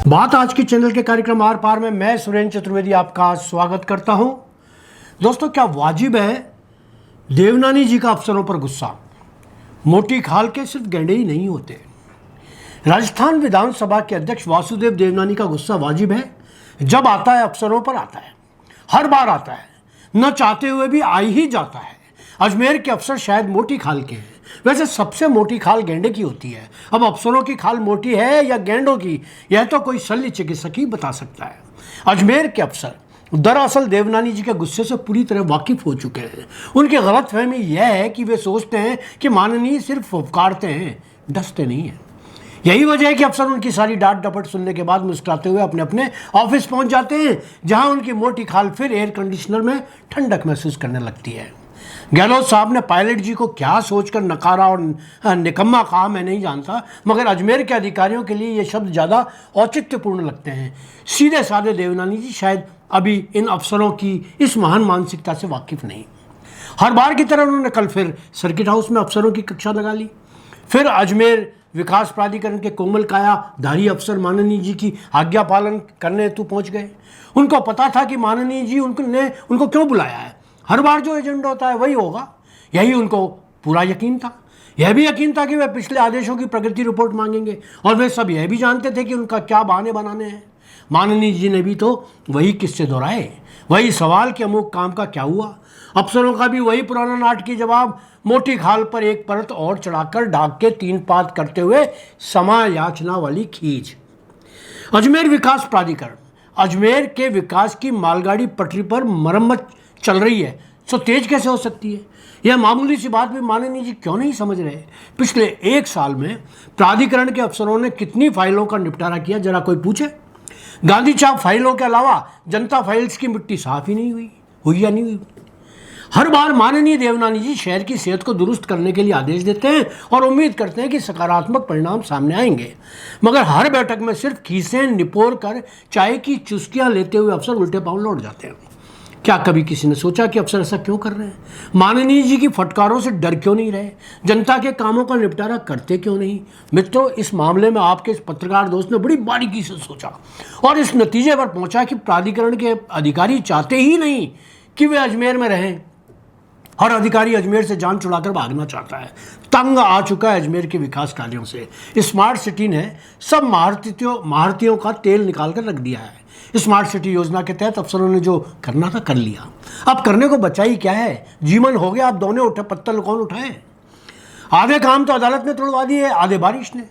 बात आज के चैनल के कार्यक्रम आर पार में मैं सुरेंद्र चतुर्वेदी आपका स्वागत करता हूं। दोस्तों, क्या वाजिब है देवनानी जी का अफसरों पर गुस्सा? मोटी खाल के सिर्फ गैंडे ही नहीं होते। राजस्थान विधानसभा के अध्यक्ष वासुदेव देवनानी का गुस्सा वाजिब है। जब आता है अफसरों पर आता है, हर बार आता है, न चाहते हुए भी आ ही जाता है। अजमेर के अफसर शायद मोटी खाल के हैं। वैसे सबसे मोटी खाल गेंडे की होती है। अब अफसरों की खाल मोटी है या गेंडों की, यह तो कोई शल्य चिकित्सक ही बता सकता है। अजमेर के अफसर दरअसल देवनानी जी के गुस्से से पूरी तरह वाकिफ हो चुके हैं। उनकी गलतफहमी यह है कि वे सोचते हैं कि माननीय सिर्फ फुफकारते हैं, डसते नहीं हैं। यही वजह है कि अफसर उनकी सारी डांट डपट सुनने के बाद मुस्कुराते हुए अपने अपने ऑफिस पहुंच जाते हैं, जहां उनकी मोटी खाल फिर एयर कंडीशनर में ठंडक महसूस करने लगती है। गहलोत साहब ने पायलट जी को क्या सोचकर नकारा और निकम्मा कहा, मैं नहीं जानता, मगर अजमेर के अधिकारियों के लिए ये शब्द ज़्यादा औचित्यपूर्ण लगते हैं। सीधे साधे देवनानी जी शायद अभी इन अफसरों की इस महान मानसिकता से वाकिफ नहीं। हर बार की तरह उन्होंने कल फिर सर्किट हाउस में अफसरों की कक्षा लगा ली। फिर अजमेर विकास प्राधिकरण के कोमल काया धारी अफसर माननीय जी की आज्ञा पालन करने हेतु पहुंच गए। उनको पता था कि माननीय जी उनको क्यों बुलाया है। हर बार जो एजेंडा होता है वही होगा, यही उनको पूरा यकीन था। यह भी यकीन था कि वे पिछले आदेशों की प्रगति रिपोर्ट मांगेंगे, और वे सब यह भी जानते थे कि उनका क्या बहाने बनाने हैं। माननीय जी ने भी तो वही किस्से दोहराए, वही सवाल कि अमुक काम का क्या हुआ। अफसरों का भी वही पुराना नाटकीय जवाब, मोटी खाल पर एक परत और चढ़ाकर ढाक के 3 पात करते हुए समा याचना वाली खींच। अजमेर विकास प्राधिकरण, अजमेर के विकास की मालगाड़ी पटरी पर मरम्मत चल रही है, सो तेज कैसे हो सकती है? यह मामूली सी बात भी माननीय जी क्यों नहीं समझ रहे? पिछले 1 साल में प्राधिकरण के अफसरों ने कितनी फाइलों का निपटारा किया, जरा कोई पूछे? गांधी छाप फाइलों के अलावा जनता फाइल्स की मिट्टी साफ ही नहीं हुई या नहीं हुई। हर बार माननीय देवनानी जी शहर की सेहत को दुरुस्त करने के लिए आदेश देते हैं और उम्मीद करते हैं कि सकारात्मक परिणाम सामने आएंगे, मगर हर बैठक में सिर्फ खीसें निपोर कर चाय की चुस्कियां लेते हुए अफसर उल्टे पांव लौट जाते हैं। क्या कभी किसी ने सोचा कि अफसर ऐसा क्यों कर रहे हैं? माननीय जी की फटकारों से डर क्यों नहीं रहे? जनता के कामों का निपटारा करते क्यों नहीं? मित्रों, इस मामले में आपके इस पत्रकार दोस्त ने बड़ी बारीकी से सोचा और इस नतीजे पर पहुंचा कि प्राधिकरण के अधिकारी चाहते ही नहीं कि वे अजमेर में रहें। हर अधिकारी अजमेर से जान छुड़ाकर भागना चाहता है। तंग आ चुका है अजमेर के विकास कार्यों से। स्मार्ट सिटी ने सब महारतियों का तेल निकाल कर रख दिया है। स्मार्ट सिटी योजना के तहत अफसरों ने जो करना था कर लिया। अब करने को बचा ही क्या है? जीवन हो गया, अब दोने उठे पत्तल कौन उठाए? आधे काम तो अदालत ने तोड़वा दिए, आधे बारिश ने।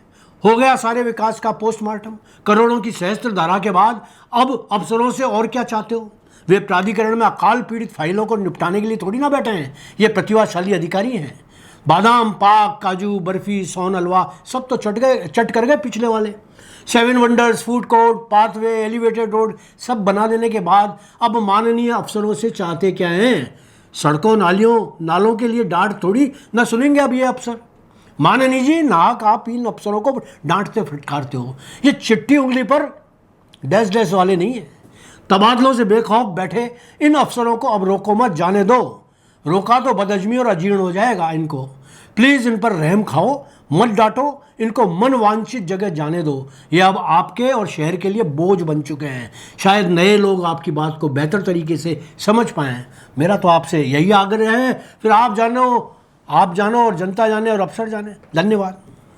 हो गया सारे विकास का पोस्टमार्टम। करोड़ों की सहस्त्र धारा के बाद अब अफसरों से और क्या चाहते हो? वे प्राधिकरण में अकाल पीड़ित फाइलों को निपटाने के लिए थोड़ी ना बैठे हैं। ये प्रतिभाशाली अधिकारी हैं। बादाम पाक, काजू बर्फी, सोन हलवा सब तो चट कर गए पिछले वाले। 7 wonders, food court, pathway, elevated road सब बना देने के बाद अब माननीय अफसरों से चाहते क्या हैं? सड़कों नालों के लिए डांट थोड़ी ना सुनेंगे अब ये अफसर। माननीय जी, नाक आप इन अफसरों को डांटते फटकारते हो। ये चिट्ठी उंगली पर डैश वाले नहीं है। तबादलों से बेखौफ बैठे इन अफसरों को अब रोको मत, जाने दो। रोका तो बदअजमी और अजीर्ण हो जाएगा इनको। प्लीज़ इन पर रहम खाओ, मत डांटो, इनको मन वांछित जगह जाने दो। ये अब आपके और शहर के लिए बोझ बन चुके हैं। शायद नए लोग आपकी बात को बेहतर तरीके से समझ पाएँ। मेरा तो आपसे यही आग्रह है। फिर आप जानो और जनता जाने और अफसर जाने। धन्यवाद।